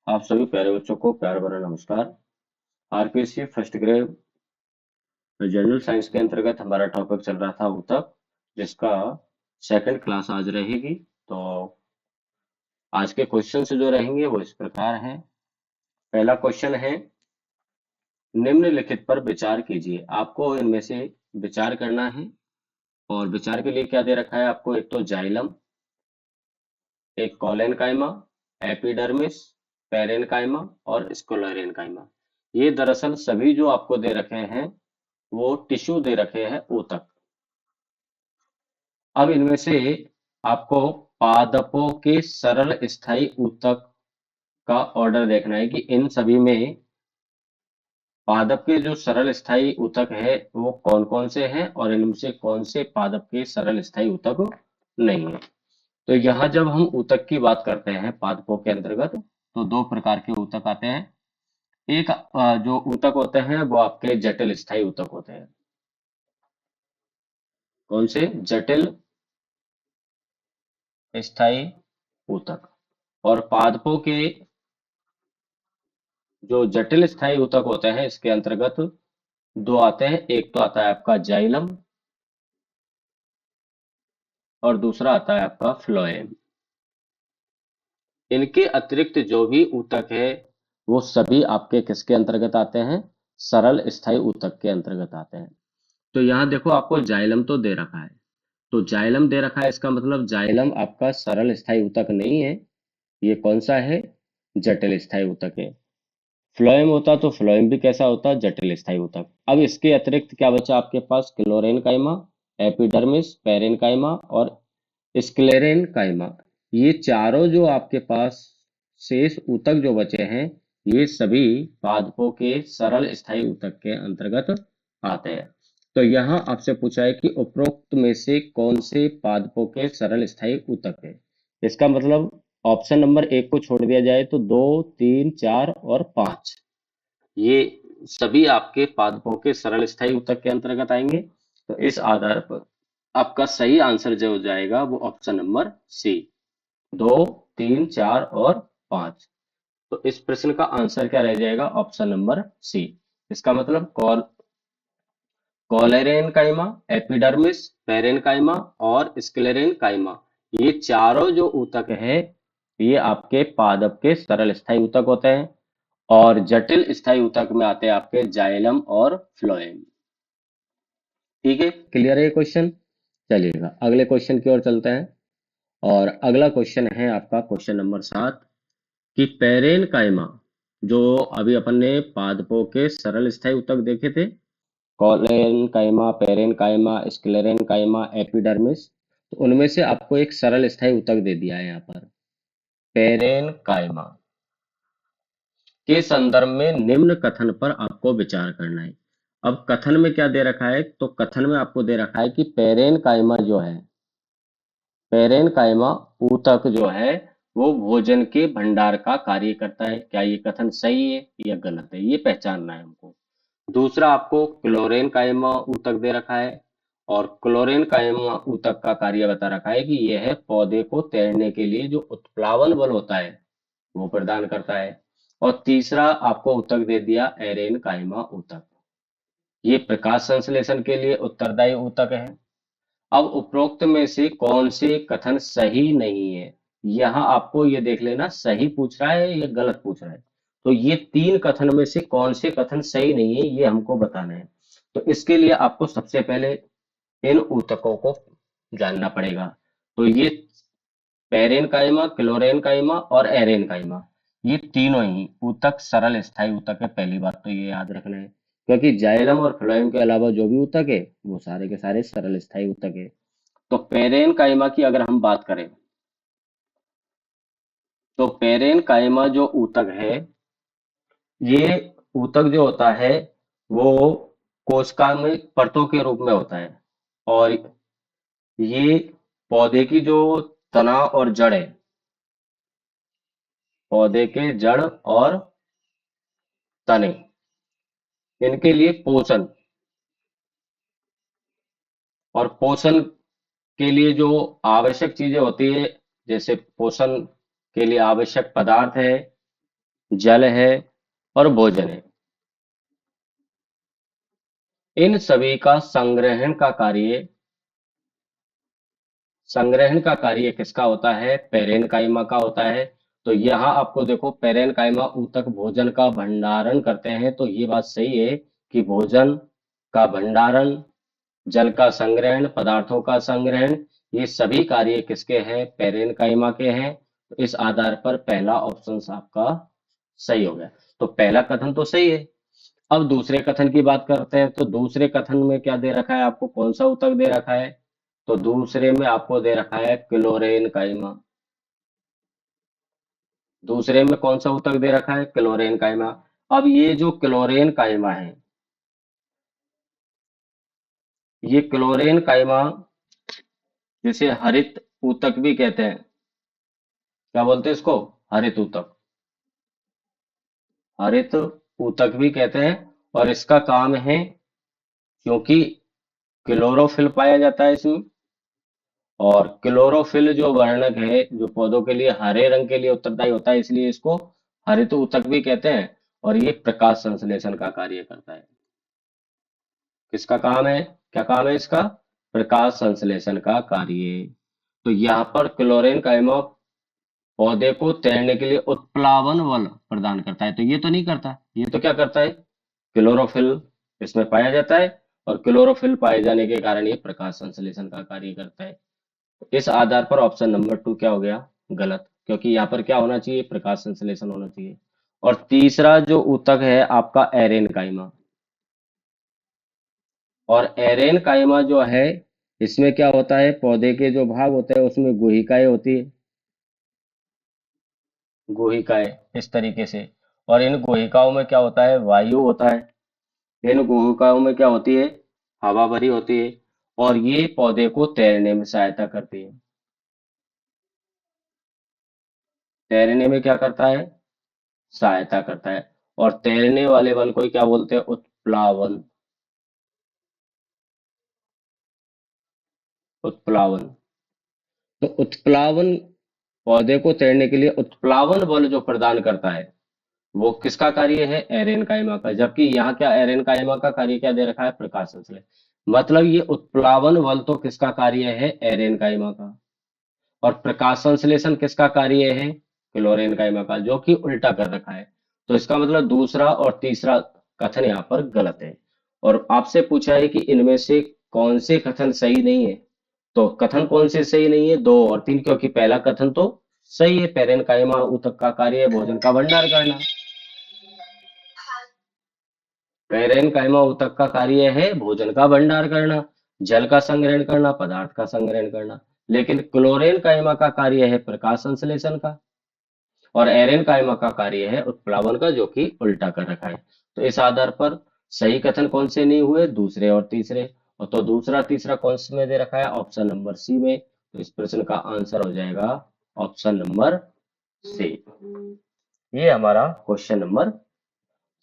आप सभी प्यारे बच्चों को प्यार भरा नमस्कार। RPSC first grade general science के अंतर्गत हमारा टॉपिक चल रहा था ऊतक, जिसका सेकंड क्लास आज रहेगी। तो आज के क्वेश्चन जो रहेंगे वो इस प्रकार हैं। पहला क्वेश्चन है, निम्नलिखित पर विचार कीजिए। आपको इनमें से विचार करना है और विचार के लिए क्या दे रखा है आपको, एक तो जाइलम, एक कॉलेनकाइमा, एपिडर्मिस, पेरेनकाइमा और स्क्लेरेनकाइमा। ये दरअसल सभी जो आपको दे रखे हैं वो टिश्यू दे रखे हैं ऊतक। अब इनमें से आपको पादपों के सरल स्थायी ऊतक का ऑर्डर देखना है कि इन सभी में पादप के जो सरल स्थायी ऊतक है वो कौन कौन से हैं और इनमें से कौन से पादप के सरल स्थायी ऊतक नहीं है। तो यहाँ जब हम ऊतक की बात करते हैं पादपों के अंतर्गत, तो दो प्रकार के ऊतक आते हैं। एक जो ऊतक होते हैं वो आपके जटिल स्थायी ऊतक होते हैं। कौन से? जटिल स्थायी ऊतक। और पादपों के जो जटिल स्थायी ऊतक होते हैं इसके अंतर्गत दो आते हैं। एक तो आता है आपका जाइलम और दूसरा आता है आपका फ्लोएम। इनके अतिरिक्त जो भी ऊतक है वो सभी आपके किसके अंतर्गत आते हैं? सरल स्थायी ऊतक के अंतर्गत आते हैं। तो यहाँ देखो आपको जाइलम तो दे रखा है, तो जाइलम दे रखा है, इसका मतलब जाइलम आपका सरल स्थायी ऊतक नहीं है। ये कौन सा है? जटिल स्थायी ऊतक है। फ्लोएम होता तो फ्लोएम भी कैसा होता? जटिल स्थायी ऊतक। अब इसके अतिरिक्त क्या बचा आपके पास? क्लोरेनकाइमा, एपिडर्मिस, पेरेनकाइमा और स्क्लेरेनकाइमा। ये चारों जो आपके पास शेष ऊतक जो बचे हैं ये सभी पादपों के सरल स्थायी ऊतक के अंतर्गत आते हैं। तो यहाँ आपसे पूछा है कि उपरोक्त में से कौन से पादपों के सरल स्थायी ऊतक है। इसका मतलब ऑप्शन नंबर एक को छोड़ दिया जाए तो दो, तीन, चार और पांच, ये सभी आपके पादपों के सरल स्थायी ऊतक के अंतर्गत आएंगे। तो इस आधार पर आपका सही आंसर जो हो जाएगा वो ऑप्शन नंबर सी, दो, तीन, चार और पांच। तो इस प्रश्न का आंसर क्या रह जाएगा? Option number C. इसका मतलब कॉलेरेनकाइमा, एपिडर्मिस, पेरेनकाइमा और स्क्लेरेनकाइमा, ये चारों जो ऊतक है ये आपके पादप के सरल स्थायी ऊतक होते हैं और जटिल स्थायी ऊतक में आते हैं आपके जाइलम और फ्लोएम। ठीक है, क्लियर है ये क्वेश्चन? चलिएगा अगले क्वेश्चन की ओर चलते हैं। और अगला क्वेश्चन है आपका क्वेश्चन नंबर 7 कि पेरेनकाइमा, जो अभी अपन ने पादपों के सरल स्थायी ऊतक देखे थे, कॉलेनकाइमा, पेरेनकाइमा, स्क्लेरेनकाइमा, एपिडर्मिस, तो उनमें से आपको एक सरल स्थायी ऊतक दे दिया है यहाँ पर, पेरेनकाइमा के संदर्भ में निम्न कथन पर आपको विचार करना है। अब कथन में क्या दे रखा है? तो कथन में आपको दे रखा है कि पेरेनकाइमा जो है, पेरेनकाइमा ऊतक जो है वो भोजन के भंडार का कार्य करता है। क्या ये कथन सही है या गलत है, ये पहचानना है हमको। दूसरा आपको क्लोरेनकाइमा ऊतक दे रखा है और क्लोरेनकाइमा ऊतक का कार्य बता रखा है कि यह पौधे को तैरने के लिए जो उत्प्लावन बल होता है वो प्रदान करता है। और तीसरा आपको ऊतक दे दिया एरेनकाइमा ऊतक, ये प्रकाश संश्लेषण के लिए उत्तरदायी ऊतक है। अब उपरोक्त में से कौन से कथन सही नहीं है? यहाँ आपको ये देख लेना सही पूछ रहा है या गलत पूछ रहा है। तो ये तीन कथन में से कौन से कथन सही नहीं है ये हमको बताना है। तो इसके लिए आपको सबसे पहले इन ऊतकों को जानना पड़ेगा। तो ये पेरेनकाइमा, क्लोरेनकाइमा और एरेनकाइमा, ये तीनों ही ऊतक सरल स्थायी ऊतक है। पहली बात तो ये याद रखना है, क्योंकि जाइलम और फ्लोएम के अलावा जो भी ऊतक है वो सारे के सारे सरल स्थायी ऊतक है। तो पेरेनकाइमा की अगर हम बात करें तो पेरेनकाइमा जो ऊतक है, ये ऊतक जो होता है वो कोशिका में परतों के रूप में होता है। और ये पौधे की जो तना और जड़ है, पौधे के जड़ और तने, इनके लिए पोषण और पोषण के लिए जो आवश्यक चीजें होती है, जैसे पोषण के लिए आवश्यक पदार्थ है, जल है और भोजन है। इन सभी का संग्रहण का कार्य किसका होता है? पेरेनकाइमा का होता है। तो यहाँ आपको देखो, पेरेनकाइमा ऊतक भोजन का भंडारण करते हैं, तो ये बात सही है कि भोजन का भंडारण, जल का संग्रहण, पदार्थों का संग्रहण, ये सभी कार्य किसके हैं? पेरेनकाइमा के हैं। तो इस आधार पर पहला ऑप्शन आपका सही हो गया। तो पहला कथन तो सही है। अब दूसरे कथन की बात करते हैं। तो दूसरे कथन में क्या दे रखा है आपको? कौन सा ऊतक दे रखा है? तो दूसरे में आपको दे रखा है क्लोरेन काइमा। दूसरे में कौन सा ऊतक दे रखा है? क्लोरेन काइमा। अब ये जो क्लोरेन काइमा है, ये क्लोरेन काइमा, जिसे हरित ऊतक भी कहते हैं, क्या बोलते हैं इसको? हरित ऊतक। हरित ऊतक भी कहते हैं। और इसका काम है, क्योंकि क्लोरोफिल पाया जाता है इसमें, और क्लोरोफिल जो वर्णक है, जो पौधों के लिए हरे रंग के लिए उत्तरदायी होता है, इसलिए इसको हरित ऊतक भी कहते हैं। और ये प्रकाश संश्लेषण का कार्य करता है। किसका काम है? क्या काम है इसका? प्रकाश संश्लेषण का कार्य। तो यहाँ पर क्लोरीन काइमा पौधे को तैरने के लिए उत्प्लावन बल प्रदान करता है। तो ये तो नहीं करता, ये तो क्या करता है? क्लोरोफिल इसमें पाया जाता है, और क्लोरोफिल पाए जाने के कारण ये प्रकाश संश्लेषण का कार्य करता है। इस आधार पर ऑप्शन नंबर 2 क्या हो गया? गलत, क्योंकि यहाँ पर क्या होना चाहिए? प्रकाश संश्लेषण होना चाहिए। और तीसरा जो ऊतक है आपका एरेन काइमा, और एरेन काइमा जो है, इसमें क्या होता है? पौधे के जो भाग होते हैं उसमें गुहिकाएं होती है, गुहिकाएं इस तरीके से। और इन गुहिकाओं में क्या होता है? वायु होता है। इन गुहिकाओं में क्या होती है? हवा भरी होती है। और ये पौधे को तैरने में सहायता करती है। तैरने में क्या करता है? सहायता करता है। और तैरने वाले बल को ही क्या बोलते हैं? उत्प्लावन। उत्प्लावन। तो उत्प्लावन, पौधे को तैरने के लिए उत्प्लावन बल जो प्रदान करता है, वो किसका कार्य है? एरेनकाइमा का। जबकि यहाँ क्या एरेनकाइमा का कार्य क्या दे रखा है? प्रकाश संश्लेषण। मतलब ये उत्प्लावन बल तो किसका कार्य है? एरेनकाइमा का। और प्रकाश संश्लेषण किसका कार्य है? क्लोरेनकाइमा का, जो कि उल्टा कर रखा है। तो इसका मतलब दूसरा और तीसरा कथन यहाँ पर गलत है। और आपसे पूछा है कि इनमें से कौन से कथन सही नहीं है। तो कथन कौन से सही नहीं है? 2 और 3, क्योंकि पहला कथन तो सही है, पेरेनकाइमा ऊतक का कार्य है भोजन का भंडार करना। पेरेनकाइमा ऊतक का कार्य है भोजन का भंडार करना, जल का संग्रहण करना, पदार्थ का संग्रहण करना। लेकिन क्लोरेनकाइमा का कार्य है प्रकाश संश्लेषण का, और एरेनकाइमा का कार्य है उत्प्लावन का, जो कि उल्टा कर रखा है। तो इस आधार पर सही कथन कौन से नहीं हुए? दूसरे और तीसरे। और तो दूसरा तीसरा कौन से में दे रखा है? ऑप्शन नंबर सी में। तो इस प्रश्न का आंसर हो जाएगा ऑप्शन नंबर सी। ये हमारा क्वेश्चन नंबर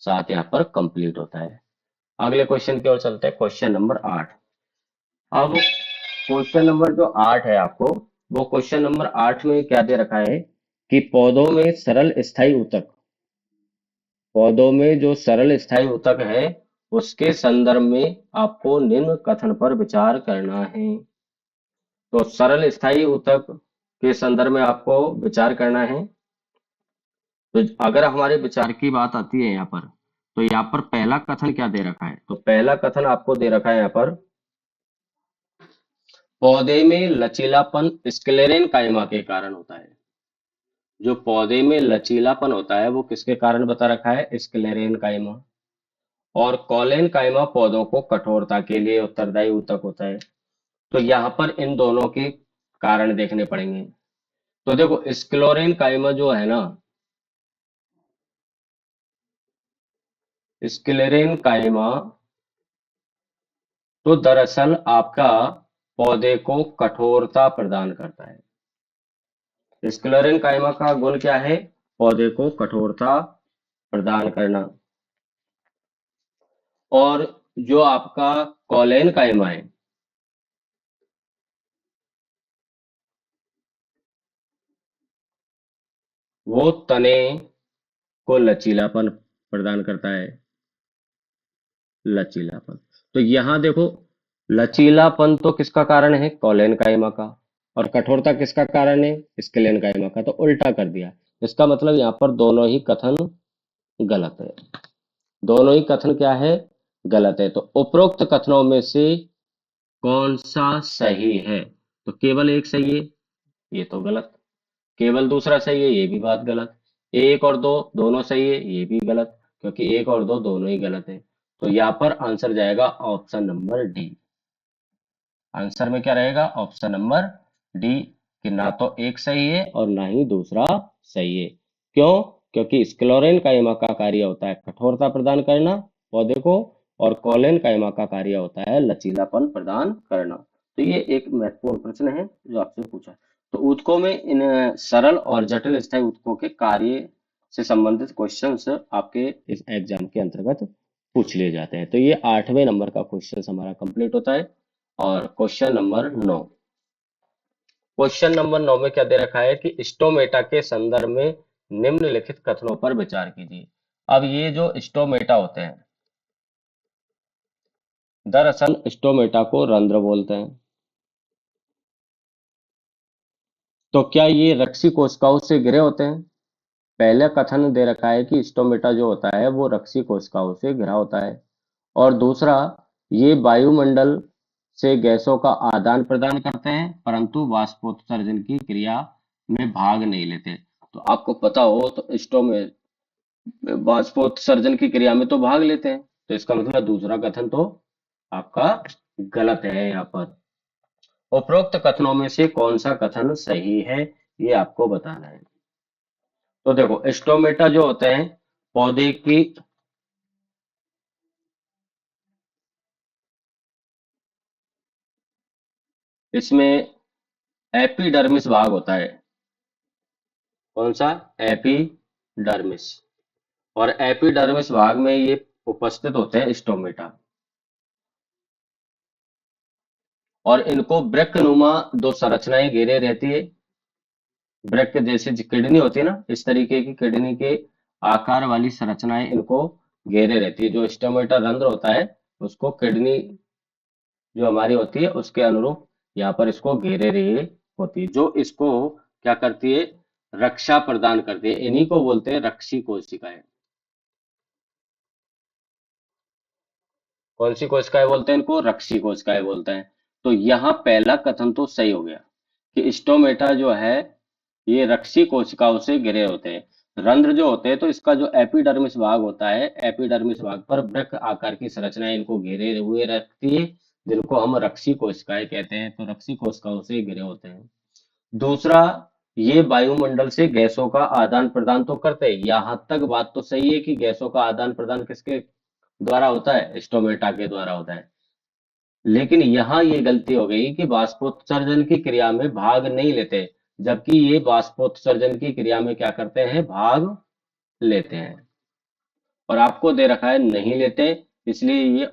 7 यहाँ पर कंप्लीट होता है। अगले क्वेश्चन की ओर चलते हैं, क्वेश्चन नंबर 8। अब क्वेश्चन नंबर जो 8 है आपको, वो क्वेश्चन नंबर 8 में क्या दे रखा है कि पौधों में सरल स्थायी ऊतक, पौधों में जो सरल स्थायी ऊतक है, उसके संदर्भ में आपको निम्न कथन पर विचार करना है। तो सरल स्थायी ऊतक के संदर्भ में आपको विचार करना है। तो अगर हमारे विचार की बात आती है यहाँ पर, तो यहाँ पर पहला कथन क्या दे रखा है? तो पहला कथन आपको दे रखा है यहाँ पर, पौधे में लचीलापन स्क्लेरेन काइमा के कारण होता है। जो पौधे में लचीलापन होता है वो किसके कारण बता रखा है? स्क्लेरेन काइमा। और कॉलेन काइमा पौधों को कठोरता के लिए उत्तरदायी ऊतक होता है। तो यहाँ पर इन दोनों के कारण देखने पड़ेंगे। तो देखो, स्क्लोरेन काइमा जो है ना, स्क्लेरेन काइमा तो दरअसल आपका पौधे को कठोरता प्रदान करता है। स्क्लेरेन काइमा का गुण क्या है? पौधे को कठोरता प्रदान करना। और जो आपका कॉलेन काइमा है, वो तने को लचीलापन प्रदान करता है, लचीलापन। तो यहाँ देखो, लचीलापन तो किसका कारण है, कॉलेनकाइमा का, और कठोरता किसका कारण है, स्क्लेनकाइमा का। तो उल्टा कर दिया, इसका मतलब यहाँ पर दोनों ही कथन गलत है, दोनों ही कथन क्या है, गलत है। तो उपरोक्त कथनों में से कौन सा सही है, तो केवल एक सही है, ये तो गलत। केवल दूसरा सही है, ये भी बात गलत। एक और दो दोनों सही है, ये भी गलत, क्योंकि एक और दो दोनों ही गलत है। तो यहाँ पर आंसर जाएगा ऑप्शन नंबर डी। आंसर में क्या रहेगा, ऑप्शन नंबर डी, कि ना तो एक सही है और ना ही दूसरा सही है। क्यों, क्योंकि स्क्लोरेन काइमा का कार्य होता है कठोरता प्रदान करना पौधे को, और कॉलेन काइमा का कार्य होता है लचीलापन प्रदान करना। तो ये एक महत्वपूर्ण प्रश्न है जो आपसे पूछा। तो ऊतकों में इन सरल और जटिल स्थायी ऊतकों के कार्य से संबंधित क्वेश्चंस आपके इस एग्जाम के अंतर्गत पूछ लिए जाते हैं। तो ये 8वें नंबर का क्वेश्चन हमारा कंप्लीट होता है। और क्वेश्चन नंबर 9, क्वेश्चन नंबर 9 में क्या दे रखा है कि स्टोमेटा के संदर्भ में निम्नलिखित कथनों पर विचार कीजिए। अब ये जो स्टोमेटा होते हैं, दरअसल स्टोमेटा को रंध्र बोलते हैं। तो क्या ये रक्षी कोशिकाओं से घिरे होते हैं, पहले कथन दे रखा है कि स्टोमेटा जो होता है वो रक्षी कोशिकाओं से घिरा होता है, और दूसरा, ये वायुमंडल से गैसों का आदान प्रदान करते हैं परंतु वाष्पोत्सर्जन की क्रिया में भाग नहीं लेते। तो आपको पता हो तो स्टोमे वाष्पोत्सर्जन की क्रिया में तो भाग लेते हैं, तो इसका मतलब दूसरा कथन तो आपका गलत है। यहाँ पर उपरोक्त कथनों में से कौन सा कथन सही है, ये आपको बताना है। तो देखो, स्टोमेटा जो होते हैं पौधे की, इसमें एपिडर्मिस भाग होता है, कौन सा, एपिडर्मिस, और एपिडर्मिस भाग में ये उपस्थित होते हैं स्टोमेटा, और इनको वृक्कनुमा दो संरचनाएं घेरे रहती है। वृक्क जैसे किडनी होती है ना, इस तरीके की किडनी के आकार वाली संरचनाएं इनको घेरे रहती है। जो स्टोमेटा रंध्र होता है उसको किडनी जो हमारी होती है उसके अनुरूप यहाँ पर इसको घेरे रही होती है, जो इसको क्या करती है, रक्षा प्रदान करती है। इन्हीं को बोलते हैं रक्षी कोशिकाएं। कौन सी कोशिकाएं बोलते हैं इनको, रक्षी कोशिकाएं बोलते हैं। तो यहाँ पहला कथन तो सही हो गया कि स्टोमेटा जो है ये रक्षी कोशिकाओं से घिरे होते हैं। रंध्र जो होते हैं तो इसका जो एपिडर्मिस भाग होता है, एपिडर्मिस भाग पर वृक्क आकार की संरचनाएं इनको घेरे हुए रखती है, जिनको हम रक्षी कोशिकाएं कहते हैं। तो रक्षी कोशिकाओं से घिरे होते हैं। दूसरा, ये वायुमंडल से गैसों का आदान प्रदान तो करते हैं, यहां तक बात तो सही है कि गैसों का आदान प्रदान किसके द्वारा होता है, स्टोमेटा के द्वारा होता है। लेकिन यहाँ ये गलती हो गई कि वाष्पोत्सर्जन की क्रिया में भाग नहीं लेते, जबकि ये वाष्पोत्सर्जन की क्रिया में क्या करते हैं, भाग लेते हैं। और आपको दे रखा है नहीं लेते, इसलिए ये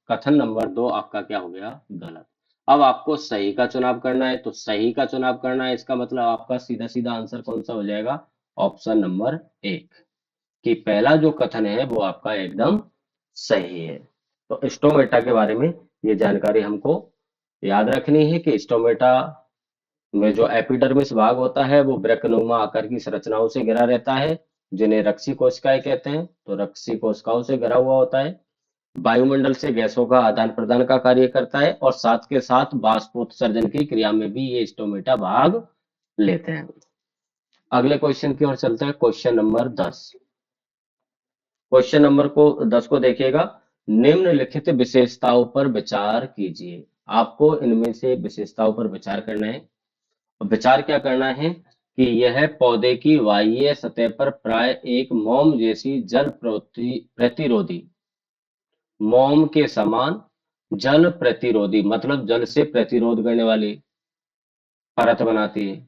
कथन नंबर 2 आपका क्या हो गया, गलत। अब आपको सही का चुनाव करना है, तो सही का चुनाव करना है, इसका मतलब आपका सीधा सीधा आंसर कौन सा हो जाएगा, ऑप्शन नंबर 1, कि पहला जो कथन है वो आपका एकदम सही है। तो स्टोमेटा के बारे में ये जानकारी हमको याद रखनी है कि स्टोमेटा में जो एपिडर्मिस भाग होता है वो वृक्कनुमा आकार की संरचनाओं से घिरा रहता है, जिन्हें रक्षी कोशिकाएं कहते हैं। तो रक्षी कोशिकाओं से घिरा हुआ होता है, वायुमंडल से गैसों का आदान प्रदान का कार्य करता है, और साथ के साथ वाष्पोत्सर्जन की क्रिया में भी ये स्टोमेटा भाग लेते हैं। अगले क्वेश्चन की ओर चलते हैं, क्वेश्चन नंबर 10। क्वेश्चन नंबर 10 को देखिएगा, निम्नलिखित विशेषताओं पर विचार कीजिए। आपको इनमें से विशेषताओं पर विचार करना है। विचार क्या करना है कि यह पौधे की बाह्य सतह पर प्राय एक मोम जैसी जल प्रतिरोधी, मोम के समान जल प्रतिरोधी मतलब जल से प्रतिरोध करने वाली परत बनाती है।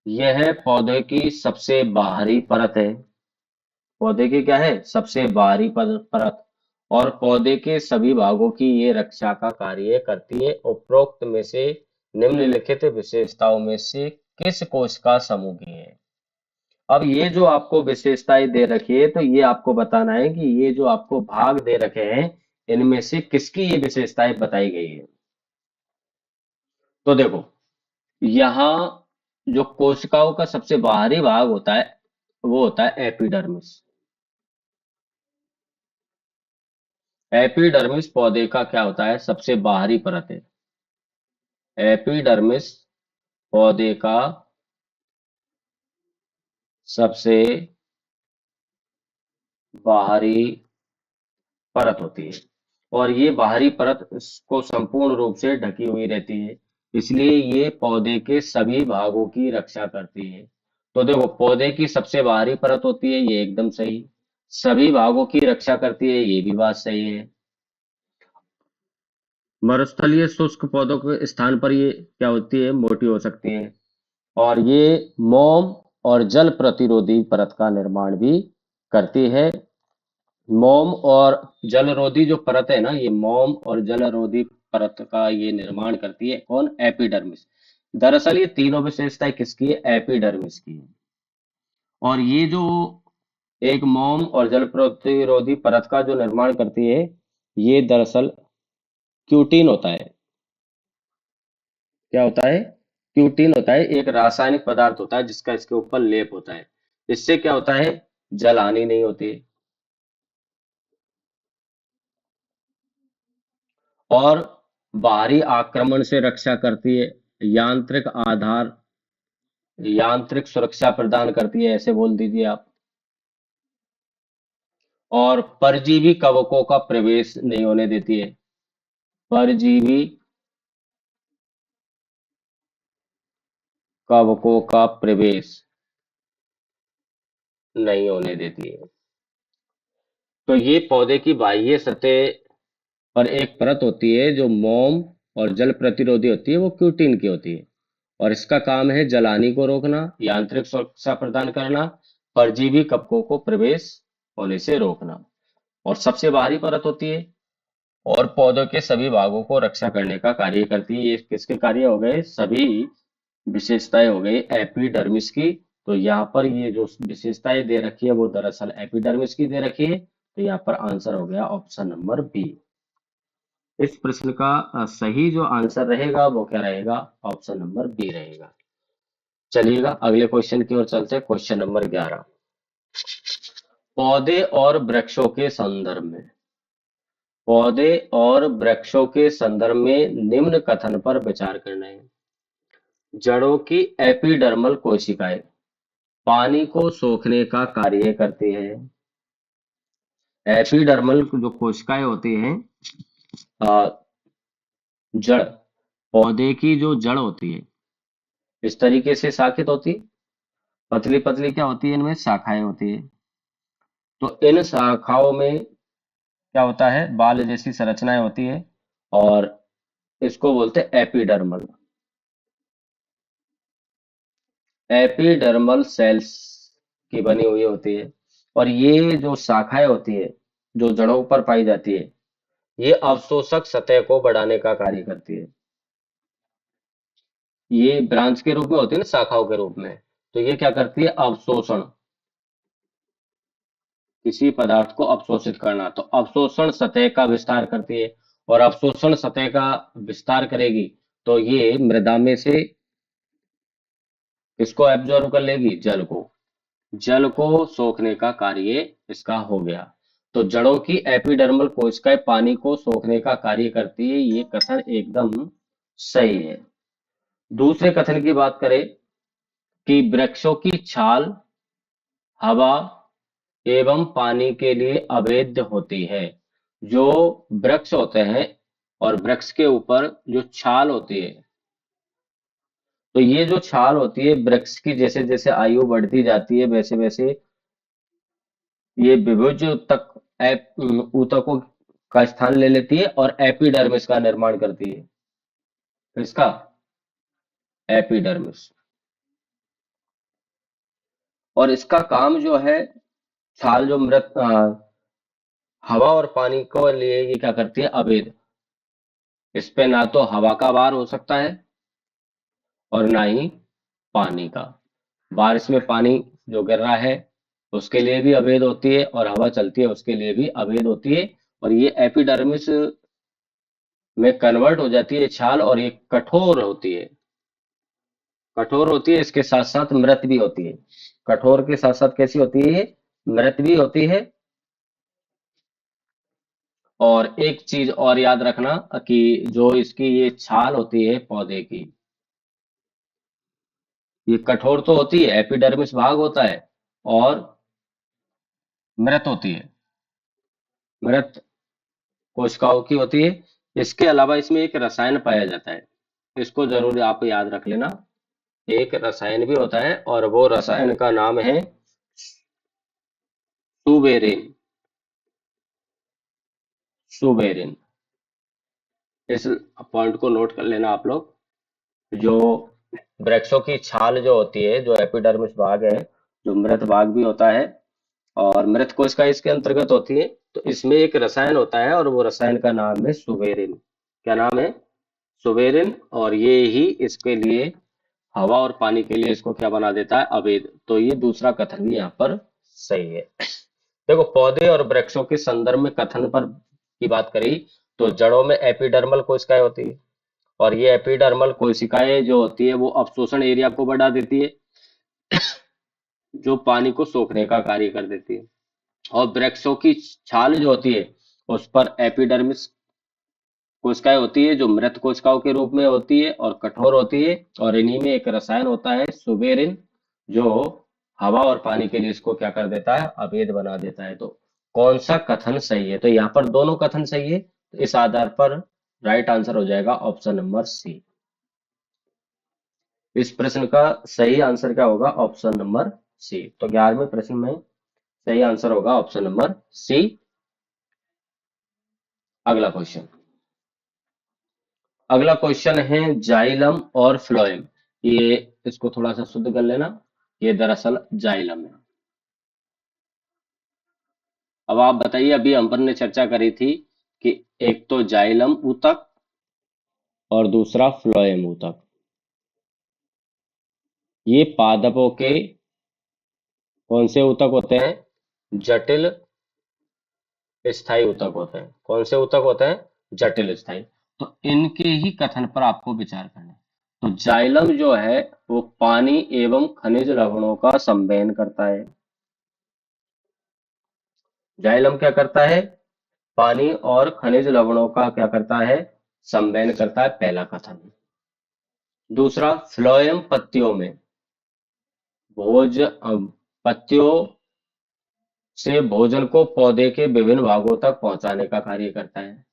यह पौधे की सबसे बाहरी परत है, पौधे की क्या है, सबसे बाहरी परत, और पौधे के सभी भागों की ये रक्षा का कार्य करती है। उपरोक्त में से निम्नलिखित विशेषताओं में से किस कोशिका समूह की है। अब ये जो आपको विशेषताएं दे रखी है, तो ये आपको बताना है कि ये जो आपको भाग दे रखे हैं, इनमें से किसकी ये विशेषताएं बताई गई है। तो देखो, यहाँ जो कोशिकाओं का सबसे बाहरी भाग होता है, वो होता है एपिडर्मिस। एपिडर्मिस पौधे का क्या होता है, सबसे बाहरी परत है। एपिडर्मिस पौधे का सबसे बाहरी परत होती है, और ये बाहरी परत इसको संपूर्ण रूप से ढकी हुई रहती है, इसलिए ये पौधे के सभी भागों की रक्षा करती है। तो देखो, पौधे की सबसे बाहरी परत होती है, ये एकदम सही। सभी भागों की रक्षा करती है, ये भी बात सही है। मरुस्थलीय शुष्क पौधों के स्थान पर ये क्या होती है, मोटी हो सकती है। और ये मोम और जल प्रतिरोधी परत का निर्माण भी करती है। मोम और जलरोधी जो परत है ना, ये मोम और जलरोधी परत का ये निर्माण करती है कौन, एपिडर्मिस। दरअसल ये तीनों विशेषताएं किसकी है, एपिडर्मिस की है। और ये जो एक मोम और जल प्रतिरोधी परत का जो निर्माण करती है, ये दरअसल क्यूटीन होता है। क्या होता है, क्यूटीन होता है, एक रासायनिक पदार्थ होता है जिसका इसके ऊपर लेप होता है। इससे क्या होता है, जल हानि नहीं होती, और बाहरी आक्रमण से रक्षा करती है, यांत्रिक आधार, यांत्रिक सुरक्षा प्रदान करती है, ऐसे बोल दीजिए आप। और परजीवी कवकों का प्रवेश नहीं होने देती है, परजीवी कवकों का प्रवेश नहीं होने देती है। तो ये पौधे की बाह्य सतह पर एक परत होती है जो मोम और जल प्रतिरोधी होती है, वो क्यूटीन की होती है, और इसका काम है जलानी को रोकना, यांत्रिक सुरक्षा प्रदान करना, परजीवी कवकों को प्रवेश होने से रोकना। और सबसे बाहरी परत होती है, और पौधों के सभी भागों को रक्षा करने का कार्य करती है। ये किसके कार्य हो गए, सभी विशेषताएं हो गई एपिडर्मिस की। तो यहाँ पर ये जो विशेषताएं दे रखी है, वो दरअसल एपिडर्मिस की दे रखी है। तो यहाँ पर आंसर हो गया ऑप्शन नंबर बी। इस प्रश्न का सही जो आंसर रहेगा वो क्या रहेगा, ऑप्शन नंबर बी रहेगा। चलिएगा अगले क्वेश्चन की ओर चलते हैं, क्वेश्चन नंबर 11। पौधे और वृक्षों के संदर्भ में, पौधे और वृक्षों के संदर्भ में निम्न कथन पर विचार करना है। जड़ों की एपिडर्मल कोशिकाएं पानी को सोखने का कार्य करती है। एपिडर्मल जो कोशिकाएं होती हैं, अ, जड़, पौधे की जो जड़ होती है, इस तरीके से शाखित होती, पतली पतली क्या होती है, इनमें शाखाएं होती है। तो इन शाखाओं में क्या होता है, बाल जैसी संरचनाएं होती है, और इसको बोलते हैं एपिडर्मल, एपिडर्मल सेल्स की बनी हुई होती है। और ये जो शाखाएं होती है, जो जड़ों पर पाई जाती है, ये अवशोषक सतह को बढ़ाने का कार्य करती है। ये ब्रांच के रूप में होती है ना, शाखाओं के रूप में। तो ये क्या करती है, अवशोषण, किसी पदार्थ को अवशोषित करना, तो अवशोषण सतह का विस्तार करती है। और अवशोषण सतह का विस्तार करेगी, तो ये मृदा में से किसको एब्जॉर्ब कर लेगी, जल को, जल को सोखने का कार्य इसका हो गया। तो जड़ों की एपिडर्मल कोशिकाएं पानी को सोखने का कार्य करती है, ये कथन एकदम सही है। दूसरे कथन की बात करें कि वृक्षों की छाल हवा एवं पानी के लिए अभेद्य होती है। जो वृक्ष होते हैं, और वृक्ष के ऊपर जो छाल होती है, तो ये जो छाल होती है वृक्ष की, जैसे जैसे आयु बढ़ती जाती है, वैसे वैसे ये विभुज तक ऊतकों का स्थान ले लेती है, और एपिडर्मिस का निर्माण करती है। इसका एपिडर्मिस, और इसका काम जो है, छाल जो मृत हवा और पानी को लिए ये क्या करती है, अभेद। इस पे ना तो हवा का भार हो सकता है, और ना ही पानी का। बारिश में पानी जो गिर रहा है उसके लिए भी अवैध होती है, और हवा चलती है उसके लिए भी अवैध होती है, और ये एपिडर्मिस में कन्वर्ट हो जाती है छाल, और ये कठोर होती है। कठोर होती है, इसके साथ साथ मृत भी होती है। कठोर के साथ साथ कैसी होती है ये? मृत भी होती है। और एक चीज और याद रखना कि जो इसकी ये छाल होती है पौधे की, ये कठोर तो होती है, एपिडर्मिस भाग होता है, और मृत होती है, मृत कोशिकाओं की होती है। इसके अलावा इसमें एक रसायन पाया जाता है, इसको जरूर आप याद रख लेना। एक रसायन भी होता है, और वो रसायन का नाम है सुबेरिन। सुबेरिन, इस पॉइंट को नोट कर लेना आप लोग। जो वृक्षों की छाल जो होती है, जो एपिडर्मिस भाग है, जो मृत भाग भी होता है, और मृत कोशिका इसके अंतर्गत होती है, तो इसमें एक रसायन होता है, और वो रसायन का नाम है सुबेरिन। क्या नाम है? सुबेरिन। और ये ही इसके लिए, हवा और पानी के लिए इसको क्या बना देता है? अवैध। तो ये दूसरा कथन भी यहाँ पर सही है। देखो, पौधे और वृक्षों के संदर्भ में कथन पर की बात करी, तो जड़ों में एपिडर्मल कोशिकाएं होती है, और ये एपिडर्मल कोशिकाएं जो होती है वो अवशोषण एरिया को बढ़ा देती है, जो पानी को सोखने का कार्य कर देती है। और वृक्षों की छाल जो होती है उस पर एपिडर्मिस कोशिकाएं होती है, जो मृत कोशिकाओं के रूप में होती है और कठोर होती है, और इन्हीं में एक रसायन होता है सुबेरिन, जो हवा और पानी के लिए इसको क्या कर देता है? अवैध बना देता है। तो कौन सा कथन सही है? तो यहाँ पर दोनों कथन सही है, तो इस आधार पर राइट आंसर हो जाएगा ऑप्शन नंबर सी। इस प्रश्न का सही आंसर क्या होगा? Option number C. तो 11वें प्रश्न में सही आंसर होगा ऑप्शन नंबर सी। अगला क्वेश्चन, अगला क्वेश्चन है जाइलम और फ्लोएम। ये, इसको थोड़ा सा शुद्ध कर लेना, ये दरअसल जाइलम है। अब आप बताइए, अभी अपन ने चर्चा करी थी कि एक तो जाइलम ऊतक और दूसरा फ्लोएम ऊतक, ये पादपों के कौन से ऊतक होते हैं? जटिल स्थायी ऊतक होते हैं। कौन से ऊतक होते हैं? जटिल स्थायी। तो इनके ही कथन पर आपको विचार करना है। तो जाइलम जो है वो पानी एवं खनिज लवणों का संवहन करता है। जाइलम क्या करता है? पानी और खनिज लवणों का क्या करता है? संवहन करता है, पहला कथन। दूसरा, फ्लोएम पत्तियों में पत्तियों से भोजन को पौधे के विभिन्न भागों तक पहुंचाने का कार्य करता है।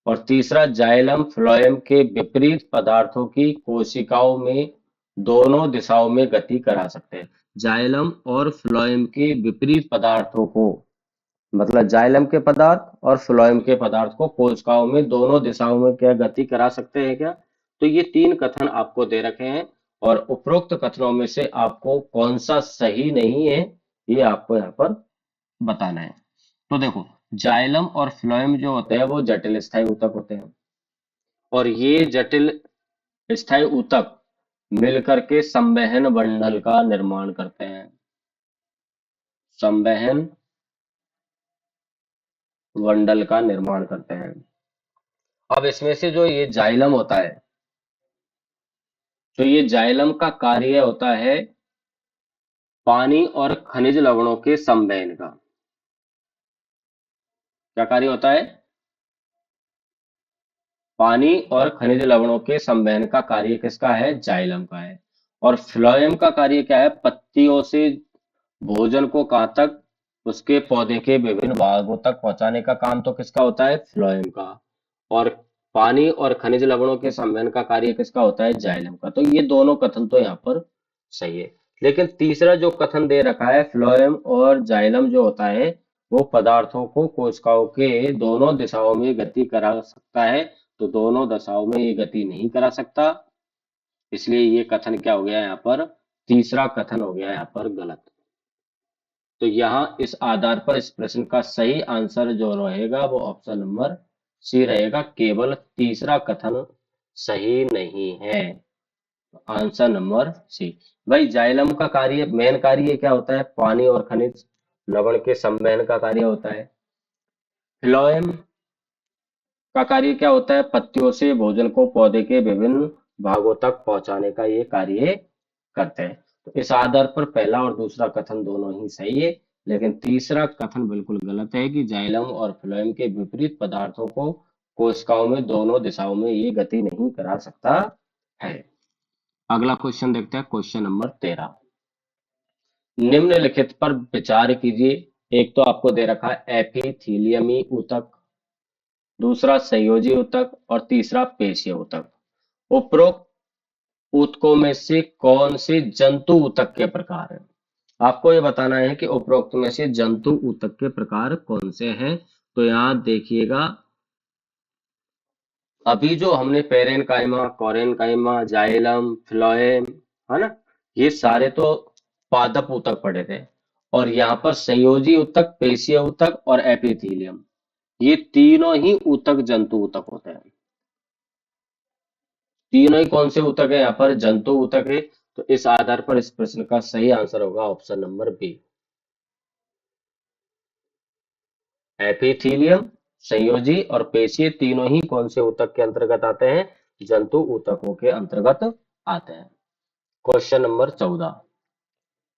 और तीसरा, जाइलम फ्लोएम के विपरीत पदार्थों की कोशिकाओं में दोनों दिशाओं में गति करा सकते हैं। जाइलम और फ्लोएम के विपरीत पदार्थों को, मतलब जाइलम के पदार्थ और फ्लोएम के पदार्थ को कोशिकाओं में दोनों दिशाओं में क्या गति करा सकते हैं क्या? तो ये तीन कथन आपको दे रखे हैं, और उपरोक्त कथनों में से आपको कौन सा सही नहीं है ये आपको यहाँ पर बताना है। तो देखो, जाइलम और फ्लोएम जो होते हैं वो जटिल स्थायी ऊतक होते हैं, और ये जटिल स्थायी ऊतक मिलकर के संवहन बंडल का निर्माण करते हैं। संवहन बंडल का निर्माण करते हैं। अब इसमें से जो ये जाइलम होता है, तो ये जाइलम का कार्य होता है पानी और खनिज लवणों के संवहन का। क्या कार्य होता है? पानी और खनिज लवणों के संवहन का कार्य किसका है? जाइलम का है। और फ्लोएम का कार्य क्या है? पत्तियों से भोजन को कहाँ तक? उसके पौधे के विभिन्न भागों तक पहुंचाने का काम तो किसका होता है? फ्लोएम का। और पानी और खनिज लवणों के संवहन का कार्य किसका होता है? जाइलम का। तो ये दोनों कथन तो यहाँ पर सही है। लेकिन तीसरा जो कथन दे रखा है, फ्लोएम और जाइलम जो होता है वो पदार्थों को कोशिकाओं के दोनों दिशाओं में गति करा सकता है, तो दोनों दिशाओं में ये गति नहीं करा सकता, इसलिए ये कथन क्या हो गया यहाँ पर? तीसरा कथन हो गया यहाँ पर गलत। तो यहाँ इस आधार पर इस प्रश्न का सही आंसर जो रहेगा वो ऑप्शन नंबर सी रहेगा। केवल तीसरा कथन सही नहीं है। Answer number C. भाई जाइलम का कार्य, मेन कार्य क्या होता है? पानी और खनिज लवण के संवहन का कार्य होता है। फ्लोएम का कार्य क्या होता है? पत्तियों से भोजन को पौधे के विभिन्न भागों तक पहुंचाने का ये कार्य करते हैं। तो इस आधार पर पहला और दूसरा कथन दोनों ही सही है, लेकिन तीसरा कथन बिल्कुल गलत है कि जाइलम और फ्लोएम के विपरीत पदार्थों को कोशिकाओं में दोनों दिशाओं में ये गति नहीं करा सकता है। अगला क्वेश्चन देखते हैं, क्वेश्चन नंबर 13। निम्नलिखित पर विचार कीजिए। एक तो आपको दे रखा है एपिथीलियमी ऊतक, दूसरा संयोजी ऊतक और तीसरा पेशीय ऊतक। उपरोक्त ऊतकों में से कौन से जंतु ऊतक के प्रकार हैं? आपको ये बताना है कि उपरोक्त में से जंतु ऊतक के प्रकार कौन से हैं। तो यहाँ देखिएगा, अभी जो हमने पेरेनकाइमा, कोरेनकाइमा, जाइलम, फ्लोएम, है ना, ये सारे तो पादप ऊतक पढ़े थे। और यहाँ पर संयोजी ऊतक, पेशीय ऊतक और एपिथीलियम, ये तीनों ही ऊतक जंतु ऊतक होते हैं। तीनों ही कौन से ऊतक है? यहाँ पर जंतु ऊतक है। तो इस आधार पर इस प्रश्न का सही आंसर होगा ऑप्शन नंबर बी। एपिथीलियम, संयोजी और पेशीय तीनों ही कौन से ऊतक के अंतर्गत आते हैं? जंतु ऊतकों के अंतर्गत आते हैं। Question number 14।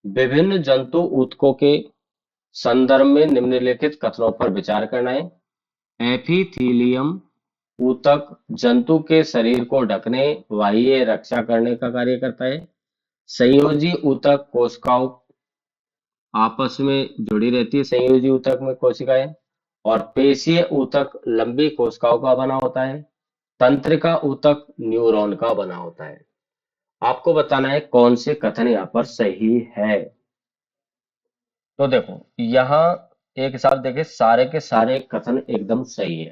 विभिन्न जंतु ऊतकों के संदर्भ में निम्नलिखित कथनों पर विचार करना है। एपिथीलियम ऊतक जंतु के शरीर को ढकने, बाह्य रक्षा करने का कार्य करता है। संयोजी ऊतक कोशिकाओं आपस में जुड़ी रहती है, संयोजी ऊतक में कोशिकाएं। और पेशीय ऊतक लंबी कोशिकाओं का बना होता है। तंत्रिका ऊतक न्यूरॉन का बना होता है। आपको बताना है कौन से कथन यहाँ पर सही है। तो देखो, यहाँ एक हिसाब देखें, सारे के सारे कथन एकदम सही है।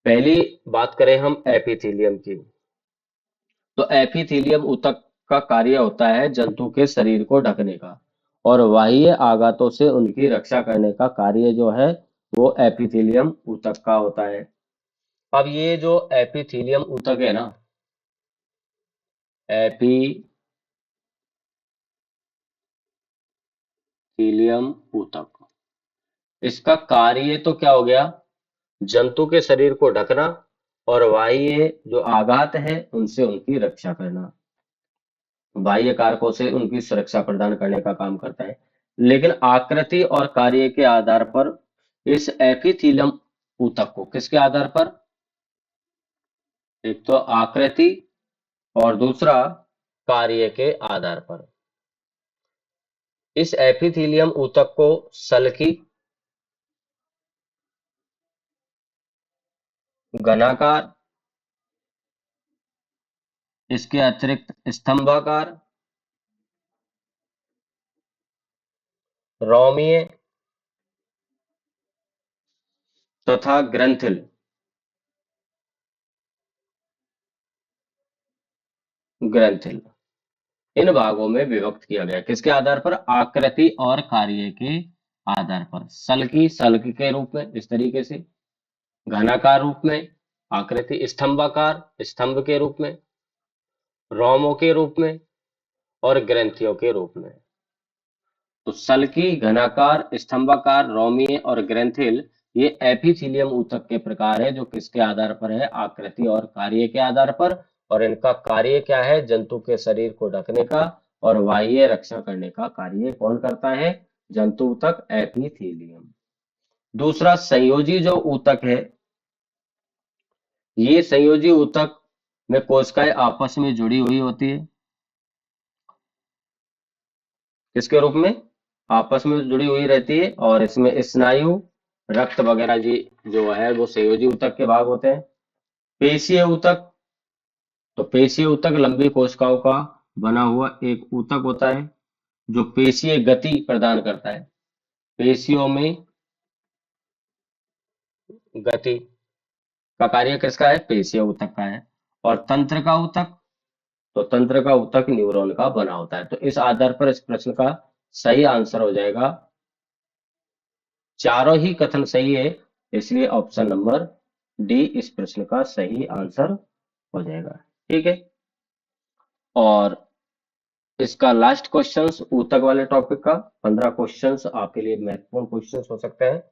पहली बात करें हम एपिथेलियम की, तो एपिथेलियम ऊतक का कार्य होता है जंतु के शरीर को ढकने का और बाह्य आघातों से उनकी रक्षा करने का कार्य जो है वो एपिथेलियम ऊतक का होता है। अब ये जो एपिथेलियम ऊतक है ना, एपिथेलियम ऊतक, इसका कार्य तो क्या हो गया? जंतु के शरीर को ढकना और बाह्य जो आघात है उनसे उनकी रक्षा करना, बाह्य कारकों से उनकी सुरक्षा प्रदान करने का काम करता है। लेकिन आकृति और कार्य के आधार पर इस एपिथेलियम ऊतक को, किसके आधार पर? एक तो आकृति और दूसरा कार्य के आधार पर इस एपिथेलियम ऊतक को सल्की, घनाकार, इसके अतिरिक्त स्तंभाकार, रोमीय तथा ग्रंथिल, ग्रंथिल इन भागों में विभक्त किया गया। किसके आधार पर? आकृति और कार्य के आधार पर। सल्की, सल्क के रूप में इस तरीके से, घनाकार रूप में, आकृति स्तंभाकार, स्तंभ के रूप में, रोमों के रूप में और ग्रंथियों के रूप में। तो सल्की, घनाकार, स्तंभाकार, रोमीय और ग्रंथिल ये एपिथेलियम ऊतक के प्रकार है, जो किसके आधार पर है? आकृति और कार्य के आधार पर। और इनका कार्य क्या है? जंतु के शरीर को ढकने का और बाह्य रक्षा करने का कार्य कौन करता है? जंतु ऊतक, एपिथेलियम। दूसरा संयोजी जो ऊतक है, ये संयोजी ऊतक में कोशिकाएं आपस में जुड़ी हुई होती है। किसके रूप में? आपस में जुड़ी हुई रहती है और इसमें स्नायु, रक्त वगैरह जी जो है वो संयोजी ऊतक के भाग होते हैं। पेशीय ऊतक, तो पेशीय ऊतक लंबी कोशिकाओं का बना हुआ एक ऊतक होता है जो पेशीय गति प्रदान करता है। पेशियों में गति का कार्य किसका है? पेशीय ऊतक का है। और तंत्र का ऊतक, तो तंत्र का ऊतक न्यूरॉन का बना होता है। तो इस आधार पर इस प्रश्न का सही आंसर हो जाएगा, चारों ही कथन सही है, इसलिए ऑप्शन नंबर डी इस प्रश्न का सही आंसर हो जाएगा। ठीक है। और इसका लास्ट क्वेश्चंस ऊतक वाले टॉपिक का 15 क्वेश्चंस आपके लिए महत्वपूर्ण क्वेश्चंस हो सकते हैं।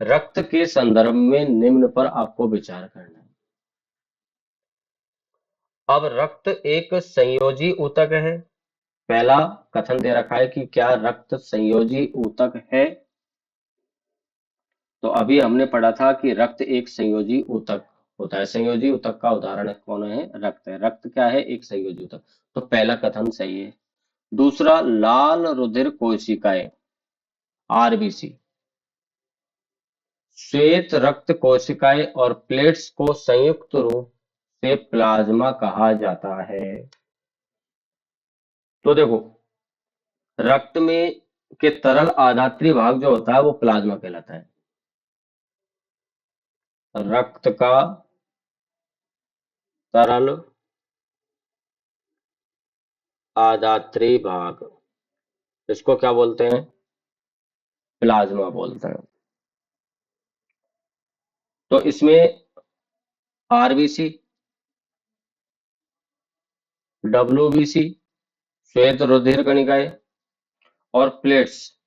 रक्त के संदर्भ में निम्न पर आपको विचार करना है। अब रक्त एक संयोजी ऊतक है। पहला कथन दे रखा है कि क्या रक्त संयोजी ऊतक है। तो अभी हमने पढ़ा था कि रक्त एक संयोजी ऊतक होता है। संयोजी ऊतक का उदाहरण कौन है? रक्त है। रक्त क्या है? एक संयोजी ऊतक। तो पहला कथन सही है। दूसरा, लाल रुधिर कोशिकाएं आरबीसी श्वेत रक्त कोशिकाएं और प्लेट्स को संयुक्त रूप से प्लाज्मा कहा जाता है। तो देखो, रक्त में के तरल आधात्री भाग जो होता है वो प्लाज्मा कहलाता है। रक्त का तरल आधात्री भाग, इसको क्या बोलते हैं? प्लाज्मा बोलते हैं। तो इसमें आरबीसी, डब्ल्यूबीसी श्वेत रुधिर कणिकाएं और प्लेट्स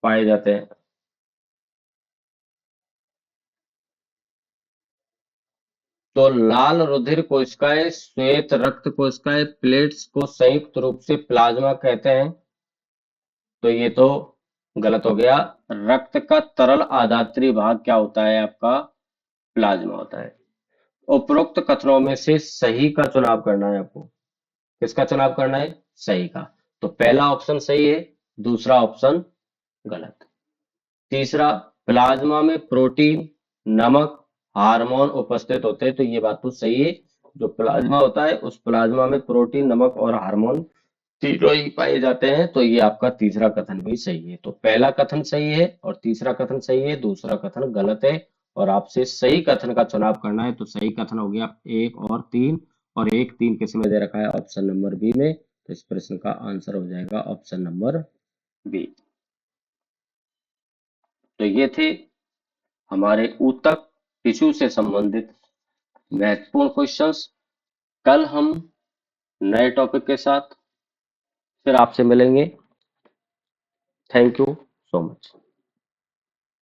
पाए जाते हैं। तो लाल रुधिर कोशिकाएं, श्वेत रक्त कोशिकाएं, प्लेट्स को संयुक्त रूप से प्लाज्मा कहते हैं। तो ये तो गलत हो गया। रक्त का तरल आधात्री भाग क्या होता है? आपका प्लाज्मा होता है। उपरोक्त कथनों में से सही का चुनाव करना है आपको। किसका चुनाव करना है? सही का। तो पहला ऑप्शन सही है, दूसरा ऑप्शन गलत। तीसरा, प्लाज्मा में प्रोटीन, नमक, हार्मोन उपस्थित होते हैं। तो ये बात तो सही है। जो प्लाज्मा होता है उस प्लाज्मा में प्रोटीन, नमक और हार्मोन तीनों ही पाए जाते हैं। तो ये आपका तीसरा कथन भी सही है। तो पहला कथन सही है और तीसरा कथन सही है, दूसरा कथन गलत है। और आपसे सही कथन का चुनाव करना है। तो सही कथन हो गया 1 और 3, और 1 3 किस में दे रखा है? ऑप्शन नंबर बी में। तो इस प्रश्न का आंसर हो जाएगा ऑप्शन नंबर बी। तो ये थे हमारे ऊतक टिश्यू से संबंधित महत्वपूर्ण क्वेश्चंस। कल हम नए टॉपिक के साथ फिर आपसे मिलेंगे। Thank you so much.